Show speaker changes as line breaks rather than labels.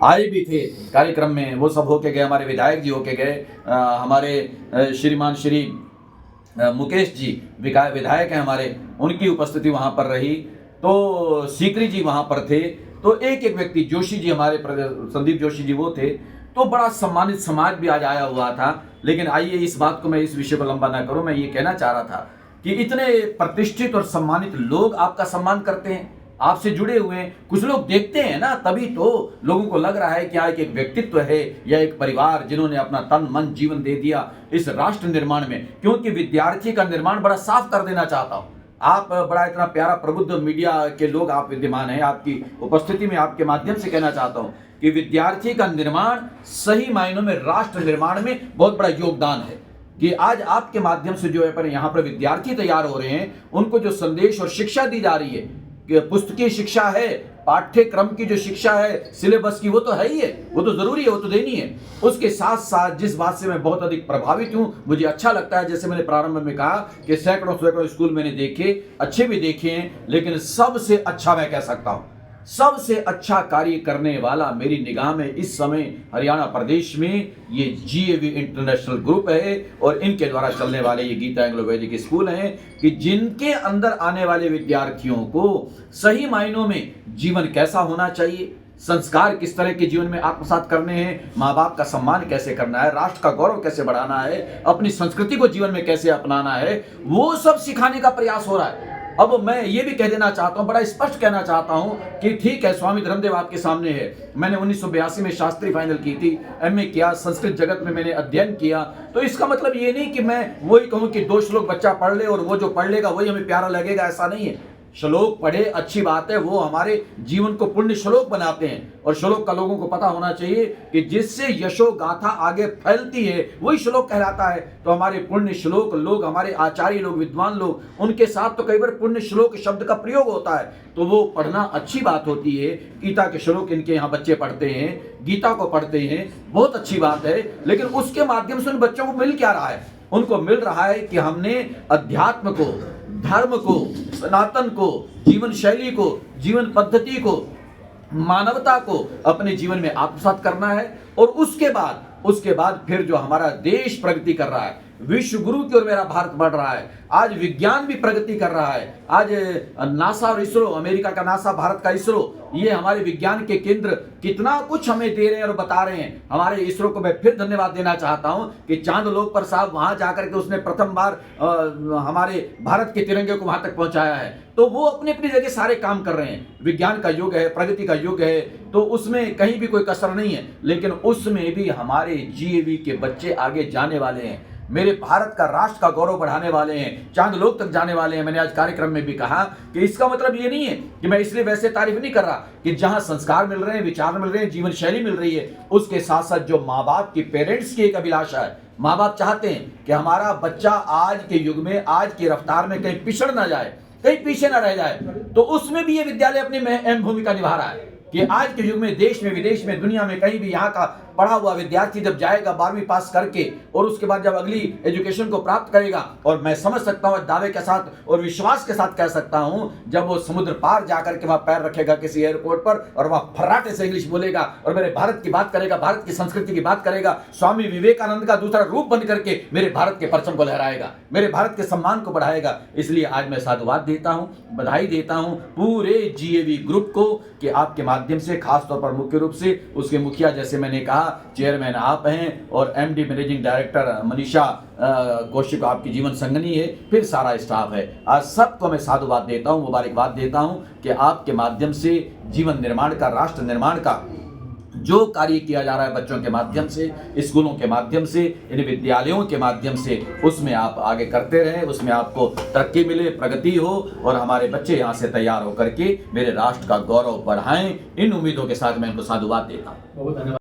आए भी थे कार्यक्रम में, वो सब होके गए, हमारे विधायक जी होके गए, हमारे श्रीमान श्री मुकेश जी विधायक हैं हमारे, उनकी उपस्थिति वहाँ पर रही। तो सीकरी जी वहाँ पर थे। तो एक एक व्यक्ति, जोशी जी हमारे संदीप जोशी जी वो थे। तो बड़ा सम्मानित समाज भी आज आया हुआ था। लेकिन आइए इस बात को मैं इस विषय को लंबा ना करूं, मैं ये कहना चाह रहा था कि इतने प्रतिष्ठित और सम्मानित लोग आपका सम्मान करते हैं, आपसे जुड़े हुए हैं, कुछ लोग देखते हैं ना, तभी तो लोगों को लग रहा है कि एक व्यक्तित्व है या एक परिवार जिन्होंने अपना तन मन जीवन दे दिया इस राष्ट्र निर्माण में। क्योंकि विद्यार्थी का निर्माण बड़ा साफ कर देना चाहता हूं। आप बड़ा इतना प्यारा प्रबुद्ध मीडिया के लोग आप विद्यमान हैं, आपकी उपस्थिति में आपके माध्यम से कहना चाहता हूं कि विद्यार्थी का निर्माण सही मायनों में राष्ट्र निर्माण में बहुत बड़ा योगदान है। कि आज आपके माध्यम से जो है पर यहाँ पर विद्यार्थी तैयार हो रहे हैं, उनको जो संदेश और शिक्षा दी जा रही है, कि पुस्तकीय शिक्षा है, पाठ्यक्रम की जो शिक्षा है, सिलेबस की, वो तो है ही है, वो तो जरूरी है, वो तो देनी है। उसके साथ साथ जिस बात से मैं बहुत अधिक प्रभावित हूं, मुझे अच्छा लगता है, जैसे मैंने प्रारंभ में कहा कि सैकड़ों स्कूल मैंने देखे, अच्छे भी देखे हैं, लेकिन सबसे अच्छा मैं कह सकता हूं, सबसे अच्छा कार्य करने वाला मेरी निगाह में इस समय हरियाणा प्रदेश में ये जीएवी इंटरनेशनल ग्रुप है और इनके द्वारा चलने वाले ये गीता एंग्लो वैदिक स्कूल हैं, कि जिनके अंदर आने वाले विद्यार्थियों को सही मायनों में जीवन कैसा होना चाहिए, संस्कार किस तरह के जीवन में आत्मसात करने हैं, माँ बाप का सम्मान कैसे करना है, राष्ट्र का गौरव कैसे बढ़ाना है, अपनी संस्कृति को जीवन में कैसे अपनाना है, वो सब सिखाने का प्रयास हो रहा है। अब मैं ये भी कह देना चाहता हूँ, बड़ा स्पष्ट कहना चाहता हूँ कि ठीक है, स्वामी धर्मदेव आपके सामने है। मैंने 1982 में शास्त्री फाइनल की थी, एमए किया, संस्कृत जगत में मैंने अध्ययन किया। तो इसका मतलब ये नहीं कि मैं वही कहूँ कि 2 श्लोक बच्चा पढ़ ले और वो जो पढ़ लेगा वही हमें प्यारा लगेगा, ऐसा नहीं है। श्लोक पढ़े अच्छी बात है, वो हमारे जीवन को पुण्य श्लोक बनाते हैं। और श्लोक का लोगों को पता होना चाहिए कि जिससे यशो गाथा आगे फैलती है वही श्लोक कहलाता है। तो हमारे पुण्य श्लोक लोग, हमारे आचार्य लोग, विद्वान लोग, उनके साथ तो कई बार पुण्य श्लोक शब्द का प्रयोग होता है, तो वो पढ़ना अच्छी बात होती है। गीता के श्लोक इनके यहाँ बच्चे पढ़ते हैं, गीता को पढ़ते हैं, बहुत अच्छी बात है। लेकिन उसके माध्यम से उन बच्चों को मिल क्या रहा है? उनको मिल रहा है कि हमने अध्यात्म को, धर्म को, सनातन को, जीवन शैली को, जीवन पद्धति को, मानवता को अपने जीवन में आत्मसात करना है। और उसके बाद फिर जो हमारा देश प्रगति कर रहा है, विश्व गुरु की ओर मेरा भारत बढ़ रहा है, आज विज्ञान भी प्रगति कर रहा है। आज नासा और इसरो, अमेरिका का नासा, भारत का इसरो, ये हमारे विज्ञान के केंद्र कितना कुछ हमें दे रहे हैं और बता रहे हैं। हमारे इसरो को मैं फिर धन्यवाद देना चाहता हूं कि चांद लोक पर साहब वहां जाकर के उसने प्रथम बार हमारे भारत के तिरंगे को वहां तक पहुंचाया है। तो वो अपनी अपनी जगह सारे काम कर रहे हैं। विज्ञान का युग है, प्रगति का युग है, तो उसमें कहीं भी कोई कसर नहीं है। लेकिन उसमें भी हमारे जीएवी के बच्चे आगे जाने वाले हैं, मेरे भारत का, राष्ट्र का गौरव बढ़ाने वाले हैं, चांद लोक तक जाने वाले हैं। मैंने आज कार्यक्रम में भी कहा कि इसका मतलब ये नहीं है कि मैं इसलिए वैसे तारीफ नहीं कर रहा, कि जहां संस्कार मिल रहे हैं, विचार मिल रहे हैं, जीवन शैली मिल रही है, उसके साथ साथ जो माँ बाप की, पेरेंट्स की एक अभिलाषा है, माँ बाप चाहते हैं कि हमारा बच्चा आज के युग में, आज की रफ्तार में कहीं पिछड़ ना जाए, कहीं पीछे ना रह जाए। तो उसमें भी ये विद्यालय अपनी अहम भूमिका निभा रहा है कि आज के युग में, देश में, विदेश में, दुनिया में कहीं भी यहाँ का पढ़ा हुआ विद्यार्थी जब जाएगा 12वीं पास करके और उसके बाद जब अगली एजुकेशन को प्राप्त करेगा, और मैं समझ सकता हूँ, दावे के साथ और विश्वास के साथ कह सकता हूँ, जब वो समुद्र पार जाकर के वहाँ पैर रखेगा किसी एयरपोर्ट पर और वह फर्राटे से इंग्लिश बोलेगा और मेरे भारत की बात करेगा, भारत की संस्कृति की बात करेगा, स्वामी विवेकानंद का दूसरा रूप बन करके मेरे भारत के परचम को लहराएगा, मेरे भारत के सम्मान को बढ़ाएगा। इसलिए आज मैं साधुवाद देता हूँ, बधाई देता हूँ पूरे जीएवी ग्रुप को कि आपके माध्यम से, खासतौर पर मुख्य रूप से उसके मुखिया, जैसे मैंने कहा, चेयरमैन आप हैं और MD managing director Manisha Kaushik आपकी जीवन संगनी है, फिर सारा स्टाफ है। आज सबको मैं साधुवाद देता हूं, मुबारकबाद देता हूं कि आपके माध्यम से जीवन निर्माण का, राष्ट्र निर्माण का जो कार्य किया जा रहा है बच्चों के माध्यम से, स्कूलों के माध्यम से, इन विद्यालयों के माध्यम से, उसमें आप आगे करते रहें, उसमें आपको तरक्की मिले, प्रगति हो और हमारे बच्चे यहाँ से तैयार होकर के मेरे राष्ट्र का गौरव बढ़ाएं। इन उम्मीदों के साथ मैं इनको साधुवाद देता हूँ। बहुत धन्यवाद।